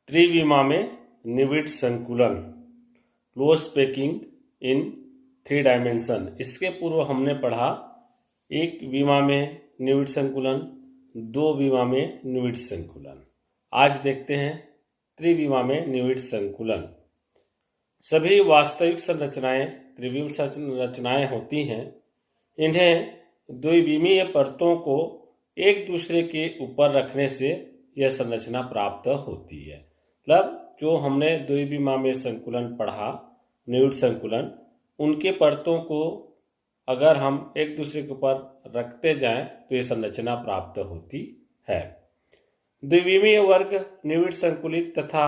त्रिविमा में निविड संकुलन close packing in 3 dimension. इसके पूर्व हमने पढ़ा एक विमा में निविड संकुलन, 2 विमा में निविड संकुलन। आज देखते हैं त्रिविमा में निविड संकुलन। सभी वास्तविक संरचनाएं त्रिविम संरचनाएं होती हैं। इन्हें द्विविमीय परतों को एक दूसरे के ऊपर रखने से यह संरचना प्राप्त होती है। मतलब जो हमने द्विविमा में संकुलन पढ़ा, निविड संकुलन, उनके परतों को अगर हम एक दूसरे के ऊपर रखते जाएं तो यह संरचना प्राप्त होती है। द्विविमीय वर्ग निविड संकुलित तथा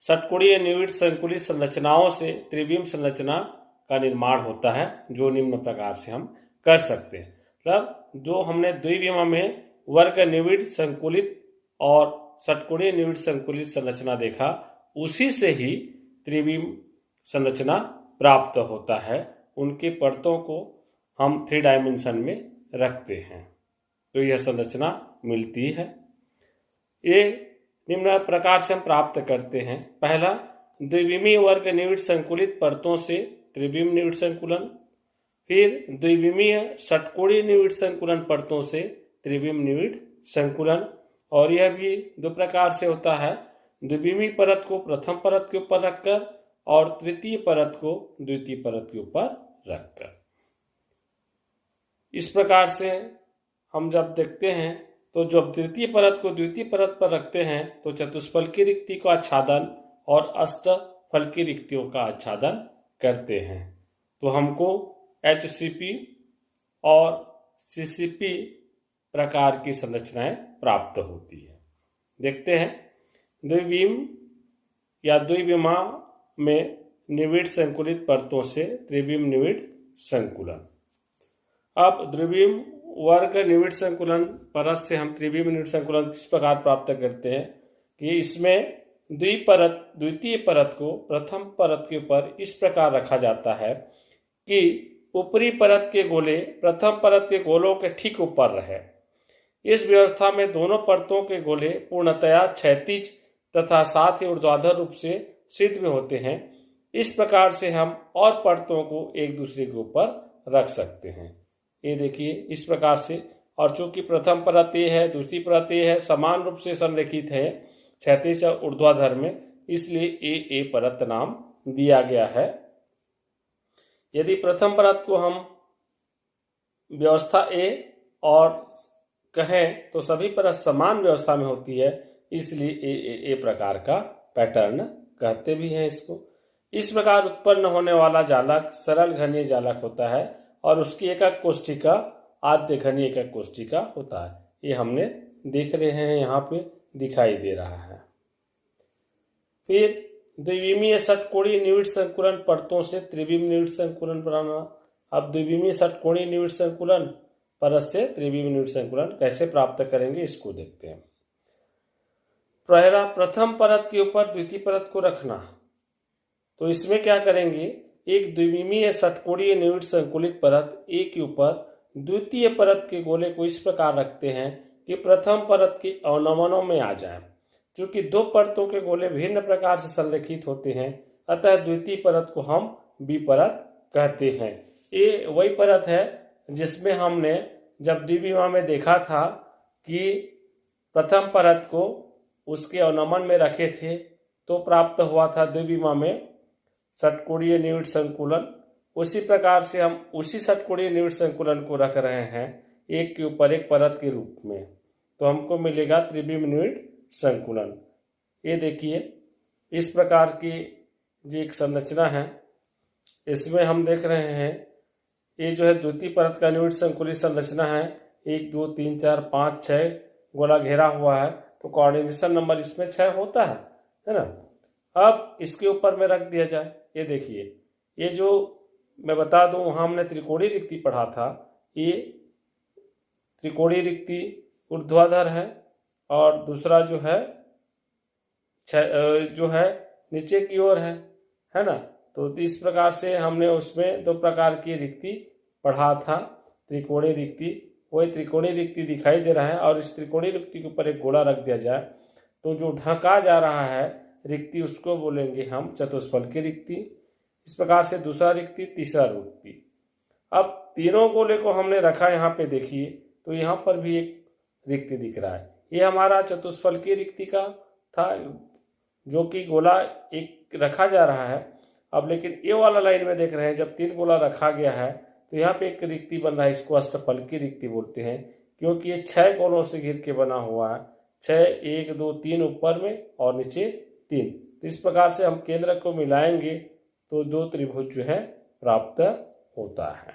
षटकोणीय निविड संकुलित संरचनाओं से त्रिविम संरचना का निर्माण होता है, जो निम्न प्रकार से हम कर सकते हैं। मतलब जो हमने द्विविमा में वर्ग निविड संकुलित और षटकोणीय निविड संकुलित संरचना देखा, उसी से ही त्रिविम संरचना प्राप्त होता है। उनके परतों को हम 3 डायमेंशन में रखते हैं तो यह संरचना मिलती है। ये निम्न प्रकार से हम प्राप्त करते हैं। पहला, द्विविमीय वर्ग निविड संकुलित परतों से त्रिविम निविड संकुलन। फिर द्विविमीय षटकोणीय निविड संकुलन परतों से त्रिविम निविड संकुलन। और यह भी 2 प्रकार से होता है, द्विविमीय परत को प्रथम परत के ऊपर रखकर और तृतीय परत को द्वितीय परत के ऊपर रखकर। इस प्रकार से हम जब देखते हैं तो जब तृतीय परत को द्वितीय परत पर रखते हैं तो चतुष्फलकी रिक्ति का आच्छादन और अष्टफलकी रिक्तियों का आच्छादन करते हैं। तो हमको HCP और CCP प्रकार की संरचनाएं प्राप्त होती है। देखते हैं द्विविम या द्विविमा में निविड संकुलित परतों से त्रिविम निविड संकुलन। अब द्विविम वर्ग निविड संकुलन परत से हम त्रिविम निविड संकुलन किस प्रकार प्राप्त करते हैं कि इसमें द्वितीय परत को प्रथम परत के ऊपर इस प्रकार रखा जाता है कि ऊपरी परत के गोले प्रथम परत के गोलों के ठीक ऊपर रहे। इस व्यवस्था में दोनों परतों के गोले पूर्णतया क्षैतिज तथा साथ ही ऊर्ध्वाधर रूप से सिद्ध में होते हैं। इस प्रकार से हम और परतों को एक दूसरे के ऊपर रख सकते हैं। ये देखिए इस प्रकार से। और चूंकि प्रथम परत ये है, दूसरी परत ये है, समान रूप से संरेखित है क्षैतिज और ऊर्ध्वाधर में, इसलिए ए परत नाम दिया गया है। यदि प्रथम परत को हम व्यवस्था ए और कहें तो सभी परत समान व्यवस्था में होती है, इसलिए ए प्रकार का पैटर्न कहते भी हैं इसको। इस प्रकार उत्पन्न होने वाला जालक सरल घनीय जालक होता है और उसकी एकक कोष्ठिका आद्य घनीय एकक कोष्ठिका होता है। ये हमने देख रहे हैं, यहाँ पे दिखाई दे रहा है। फिर द्विविमीय षटकोणीय निविड संकुलन परतों से त्रिविम निविड संकुलन बनाना। अब द्विविमीय षटकोणीय निविड संकुलन परत से त्रिविम निविड संकुलन कैसे प्राप्त करेंगे इसको देखते हैं। पहला, प्रथम परत के ऊपर द्वितीय परत को रखना। तो इसमें क्या करेंगे, एक द्विविमीय षटकोणीय निविड संकुलित परत ए के ऊपर द्वितीय परत के गोले को इस प्रकार रखते हैं कि प्रथम परत के अवनमनों में आ जाए। चूंकि 2 परतों के गोले भिन्न प्रकार से संरेखित होते हैं, अतः द्वितीय परत को हम बी परत कहते हैं। ये वही परत है जिसमें हमने जब द्विविमा में देखा था कि प्रथम परत को उसके अवनमन में रखे थे तो प्राप्त हुआ था द्विविमा में षटकोणीय निविड संकुलन। उसी प्रकार से हम उसी षटकोणीय निविड संकुलन को रख रहे हैं एक के ऊपर एक परत के रूप में, तो हमको मिलेगा त्रिविम निविड संकुलन। ये देखिए इस प्रकार की जो एक संरचना है, इसमें हम देख रहे हैं ये जो है द्वितीय परत का निविड संकुलित संरचना है। 1 2 3 4 5 6 गोला घेरा हुआ है, तो कोऑर्डिनेशन नंबर इसमें 6 होता है ना। अब इसके ऊपर में रख दिया जाए। ये देखिए, ये जो मैं बता दूं, वहां हमने त्रिकोणीय रिक्ति पढ़ा था। ये त्रिकोणीय रिक्ति ऊर्ध्वाधर है और दूसरा जो है नीचे की ओर है ना। तो इस प्रकार से हमने उसमें 2 प्रकार की रिक्ति पढ़ा था। त्रिकोणीय रिक्ति, वही त्रिकोणीय रिक्ति दिखाई दे रहा है और इस त्रिकोणीय रिक्ति के ऊपर एक गोला रख दिया जाए तो जो ढका जा रहा है रिक्ति उसको बोलेंगे हम चतुष्फल की रिक्ति। इस प्रकार से दूसरा रिक्ति, तीसरा रिक्ति। अब तीनों गोले को हमने रखा यहाँ पे देखिए, तो यहाँ पर भी एक रिक्ति दिख रहा है। ये हमारा चतुष्फल की रिक्ति का था, जो कि गोला एक रखा जा रहा है। अब लेकिन ये वाला लाइन में देख रहे हैं, जब 3 गोला रखा गया है तो यहाँ पे एक रिक्ति बन रहा है, इसको अष्टफल की रिक्ति बोलते हैं, क्योंकि ये 6 कोनों से घिर के बना हुआ है। 6, 1, 2, 3 ऊपर में और नीचे 3। तो इस प्रकार से हम केंद्र को मिलाएंगे तो 2 त्रिभुज जो है प्राप्त होता है।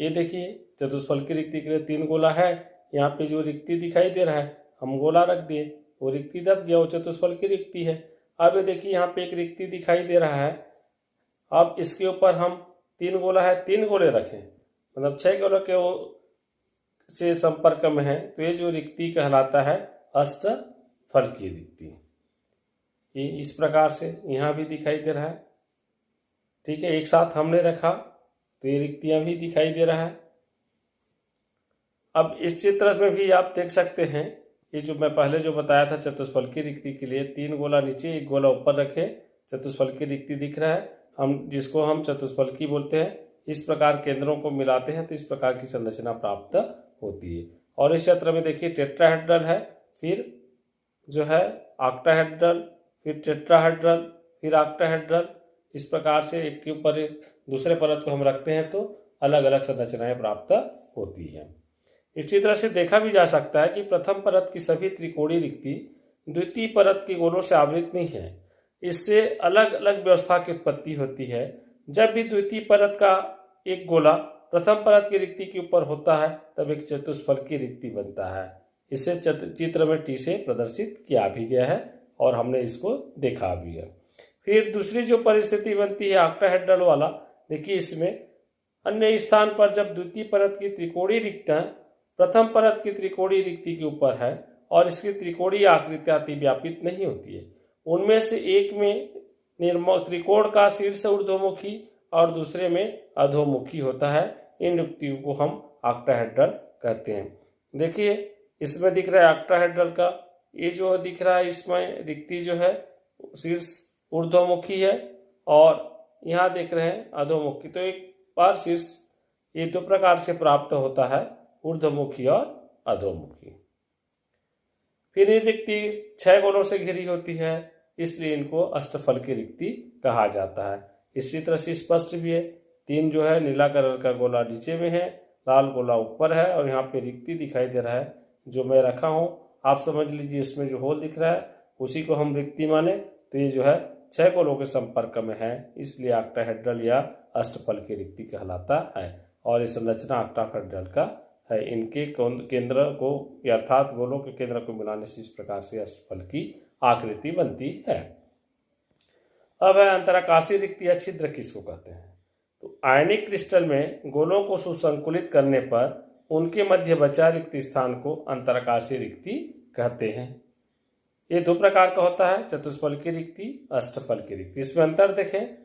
ये देखिए चतुष्फल की रिक्ति के लिए 3 गोला है। यहाँ पे जो रिक्ति दिखाई दे रहा है, हम गोला रख दिए, वो रिक्ति दब गया, वो चतुष्फल की रिक्ति है। अब ये देखिए यहाँ पे एक रिक्ति दिखाई दे रहा है। अब इसके ऊपर हम 3 गोला है, 3 गोले रखें, मतलब 6 गोलों के से संपर्क में है, तो ये जो रिक्ति कहलाता है अष्टफल की रिक्ति। ये इस प्रकार से यहाँ भी दिखाई दे रहा है। ठीक है, एक साथ हमने रखा तो ये रिक्तियां भी दिखाई दे रहा है। अब इस चित्र में भी आप देख सकते हैं, ये जो मैं पहले जो बताया था चतुष्फल की रिक्ति के लिए 3 गोला नीचे 1 गोला ऊपर रखे, चतुष्फल की रिक्ति दिख रहा है, जिसको हम चतुष्फल की बोलते हैं। इस प्रकार केंद्रों को मिलाते हैं तो इस प्रकार की संरचना प्राप्त होती है। और इस चित्र में देखिए टेट्राहेड्रल है, फिर जो है ऑक्टाहेड्रल, फिर टेट्राहेड्रल, फिर ऑक्टाहेड्रल। इस प्रकार से एक के ऊपर एक दूसरे परत को हम रखते हैं तो अलग अलग संरचनाएं प्राप्त होती हैं। इसी तरह से देखा भी जा सकता है कि प्रथम परत की सभी त्रिकोणीय रिक्ति द्वितीय परत के गोलों से आवृत नहीं है। इससे अलग अलग व्यवस्था की उत्पत्ति होती है। जब भी द्वितीय परत का एक गोला प्रथम परत की रिक्ति के ऊपर होता है तब एक चतुष्फल की रिक्ति बनता है। इसे चित्र में टी से प्रदर्शित किया भी गया है और हमने इसको देखा भी है। फिर दूसरी जो परिस्थिति बनती है ऑक्टाहेड्रल वाला, देखिए इसमें अन्य स्थान पर जब द्वितीय परत की त्रिकोणीय रिक्तियां प्रथम परत की त्रिकोणीय रिक्ति के ऊपर है और इसकी त्रिकोणीय आकृतियां अतिव्यापित नहीं होती है, उनमें से एक में त्रिकोण का शीर्ष ऊर्ध्वमुखी और दूसरे में अधोमुखी होता है। इन रिक्तियों को हम ऑक्टाहेड्रल कहते हैं। देखिए इसमें दिख रहा है ऑक्टाहेड्रल का ये जो दिख रहा है, इसमें रिक्ति जो है शीर्ष ऊर्ध्वमुखी है और यहाँ देख रहे हैं अधोमुखी। तो एक बार शीर्ष ये 2 प्रकार से प्राप्त होता है, ऊर्ध्वमुखी और अधोमुखी। फिर ये रिक्ति 6 कोनों से घिरी होती है, इसलिए इनको अष्टफल की रिक्ति कहा जाता है। इसी तरह से स्पष्ट भी है, 3 जो है नीला कलर का गोला नीचे में है, लाल गोला ऊपर है और यहाँ पे रिक्ति दिखाई दे रहा है जो मैं रखा हूँ। आप समझ लीजिए इसमें जो होल दिख रहा है उसी को हम रिक्ति माने, तो ये जो है 6 गोलों के संपर्क में है, इसलिए ऑक्टाहेड्रल या अष्टफल की रिक्ति कहलाता है। और इस संरचना ऑक्टाहेड्रल का है। इनके केंद्र को अर्थात गोलों के केंद्र को मिलाने से इस प्रकार से अष्टफल की आकृति बनती है। अब है अंतराकाशीय रिक्ति या छिद्र किसको कहते हैं? तो आयनिक क्रिस्टल में गोलों को सुसंकुलित करने पर उनके मध्य बचा रिक्त स्थान को अंतराकाशीय रिक्ति कहते हैं। ये 2 प्रकार का होता है, चतुष्फल की रिक्ति, अष्टफल की रिक्ति। इसमें अंतर देखें,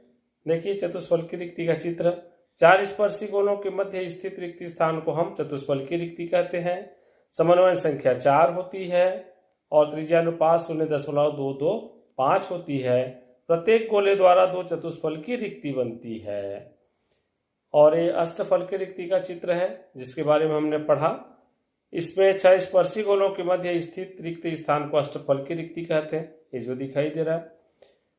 देखिए चतुष्फल की रिक्ति का चित्र, 4 स्पर्शी गोलों के मध्य स्थित रिक्त स्थान को हम चतुष्फल की रिक्ति कहते हैं। समन्वय संख्या 4 होती है और त्रिज्यानुपात 0.225 होती है। प्रत्येक गोले द्वारा 2 चतुष्फल की रिक्ति बनती है। और ये अष्टफल की रिक्ति का चित्र है जिसके बारे में हमने पढ़ा। इसमें 6 स्पर्शी गोलों के मध्य स्थित रिक्त स्थान को अष्टफल की रिक्ति कहते हैं, ये जो दिखाई दे रहा है।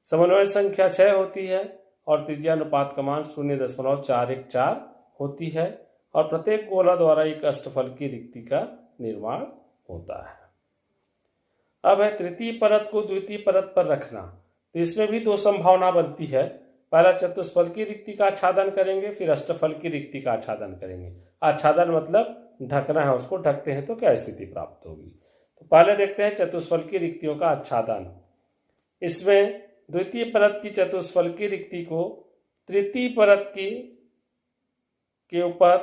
समन्वय संख्या 6 होती है और त्रिज्यानुपात का मान 0.414 होती है और प्रत्येक गोला द्वारा एक अष्टफल की रिक्ति का निर्माण होता है। अब है तृतीय परत को द्वितीय परत पर रखना। तो इसमें भी 2 संभावना बनती है। पहला चतुष्फल की रिक्ति का आच्छादन करेंगे, फिर अष्टफल की रिक्ति का आच्छादन करेंगे। आच्छादन मतलब ढकना है, उसको ढकते हैं तो क्या स्थिति प्राप्त होगी। तो पहले देखते हैं चतुष्फल की रिक्तियों का आच्छादन। इसमें द्वितीय परत की चतुष्फल की रिक्ति को तृतीय परत के ऊपर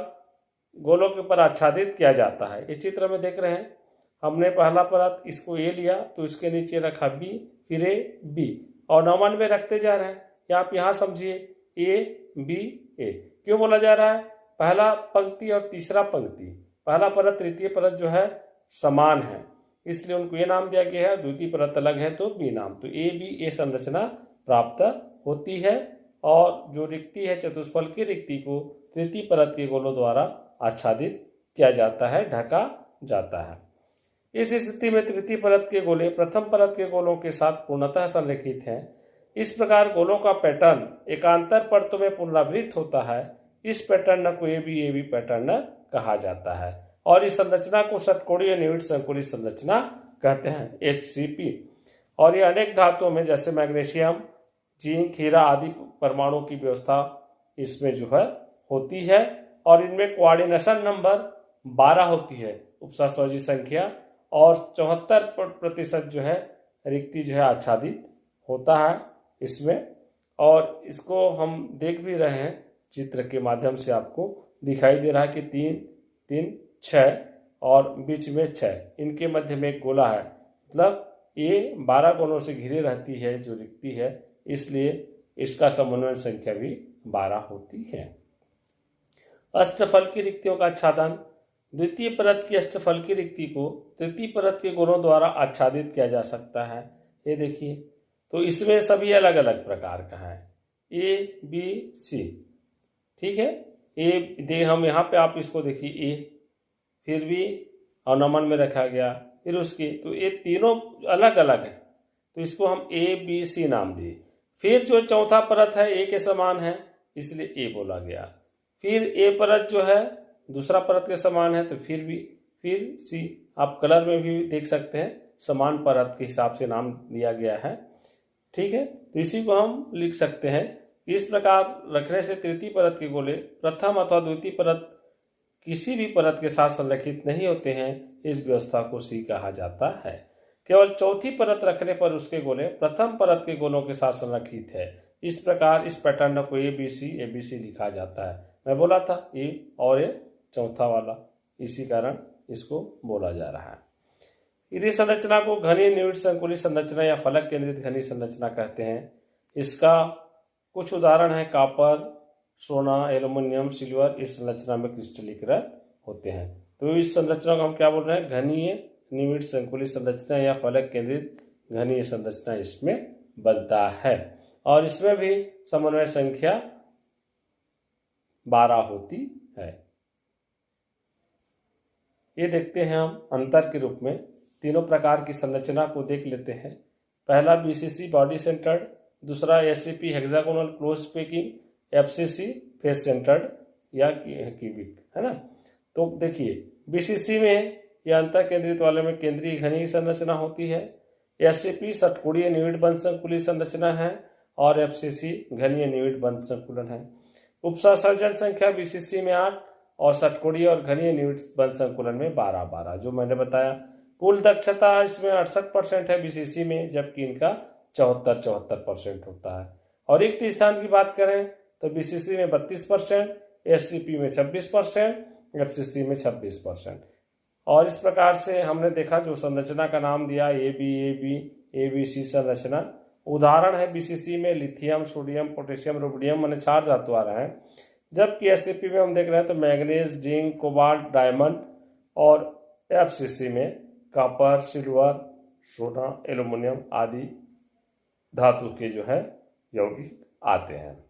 गोलों के ऊपर आच्छादित किया जाता है। इस चित्र में देख रहे हैं, हमने पहला परत इसको ए लिया तो इसके नीचे रखा बी, फिर ए बी और नौमान में रखते जा रहे हैं। या आप यहाँ समझिए ए बी ए क्यों बोला जा रहा है? पहला पंक्ति और तीसरा पंक्ति, पहला परत तृतीय परत जो है समान है, इसलिए उनको ये नाम दिया गया है। द्वितीय परत अलग है तो बी नाम, तो ए बी ए संरचना प्राप्त होती है। और जो रिक्ति है चतुष्फलकीय रिक्ति को तृतीय परत के गोलों द्वारा आच्छादित किया जाता है, ढका जाता है। इस स्थिति में तृतीय परत के गोले प्रथम परत के गोलों के साथ पूर्णतः संरेखित हैं। इस प्रकार गोलों का पैटर्न एकांतर परतों में पुनरावृत्त होता है। इस पैटर्न को ए बी पैटर्न कहा जाता है और इस संरचना को षटकोणीय निविड़ संकुलित संरचना कहते हैं, HCP। और ये अनेक धातुओं में जैसे मैग्नीशियम, जिंक, हीरा आदि परमाणु की व्यवस्था इसमें जो है होती है और इनमें कोऑर्डिनेशन नंबर 12 होती है, उपसहसंयोजी संख्या, और 74% जो है रिक्ति जो है आच्छादित होता है इसमें। और इसको हम देख भी रहे हैं चित्र के माध्यम से, आपको दिखाई दे रहा है कि 3 3 6 और बीच में 6, इनके मध्य में एक गोला है, मतलब ये 12 कोनों से घिरे रहती है जो रिक्ति है, इसलिए इसका समन्वय संख्या भी 12 होती है। अष्टफल की रिक्तियों का आच्छादन। द्वितीय परत की अष्टफल की रिक्ति को तृतीय परत के गोलों द्वारा आच्छादित किया जा सकता है। ये देखिए, तो इसमें सभी अलग अलग प्रकार का है, ए बी सी, ठीक है। ए हम यहाँ पे आप इसको देखिए, ए फिर भी और नमन में रखा गया, फिर उसकी, तो ये तीनों अलग अलग है, तो इसको हम ए बी सी नाम दिए। फिर जो चौथा परत है ए के समान है, इसलिए ए बोला गया। फिर ए परत जो है दूसरा परत के समान है, तो फिर सी, आप कलर में भी देख सकते हैं, समान परत के हिसाब से नाम दिया गया है, ठीक है। तो इसी को हम लिख सकते हैं। इस प्रकार रखने से तृतीय परत के गोले प्रथम अथवा द्वितीय परत किसी भी परत के साथ संरेखित नहीं होते हैं, इस व्यवस्था को सी कहा जाता है। केवल चौथी परत रखने पर उसके गोले प्रथम परत के गोलों के साथ संरेखित है। इस प्रकार इस पैटर्न को ए बी सी लिखा जाता है। मैं बोला था ए और ए चौथा वाला, इसी कारण इसको बोला जा रहा है। इस संरचना को घनीय निविड़ संकुलित संरचना या फलक केंद्रित घनीय संरचना कहते हैं। इसका कुछ उदाहरण है कॉपर, सोना, एल्युमिनियम, सिल्वर, इस संरचना में क्रिस्टलीकृत होते हैं। तो इस संरचना को हम क्या बोल रहे हैं, घनीय निविड़ संकुलित संरचना या फलक केंद्रित घनीय संरचना इसमें बनता है। और इसमें भी समन्वय संख्या 12 होती है। ये देखते हैं हम अंतर के रूप में, तीनों प्रकार की संरचना को देख लेते हैं। पहला BCC बॉडी सेंटर्ड, दूसरा SCP hexagonal close packing, FCC face centred या क्यूबिक, है ना। तो देखिए BCC में या अंतर केंद्रित वाले में केंद्रीय घनीय संरचना होती है, SCP षटकोणीय निविड़ बंध संकुलित संरचना है और FCC घनीय निविड़ बंध संकुलन है। उपसर्जन संख्या BCC में 8 और षटकोणीय और घनीय निविड़ बंध संकुलन में 12 जो मैंने बताया। कुल दक्षता इसमें 68% है BCC में, जबकि इनका 74% होता है। और रिक्त स्थान की बात करें तो BCC में 32%, SCP में 26%, FCC में 26%। और इस प्रकार से हमने देखा जो संरचना का नाम दिया ABC संरचना, उदाहरण है BCC में लिथियम, सोडियम, पोटेशियम, रुबिडियम माने 4 धातु आ रहे हैं, जबकि SCP में हम देख रहे हैं तो मैग्नीज, जिंक, कोबाल्ट, डायमंड, और FCC में कॉपर, सिल्वर, सोना, एल्युमिनियम आदि धातु के जो है यौगिक आते हैं।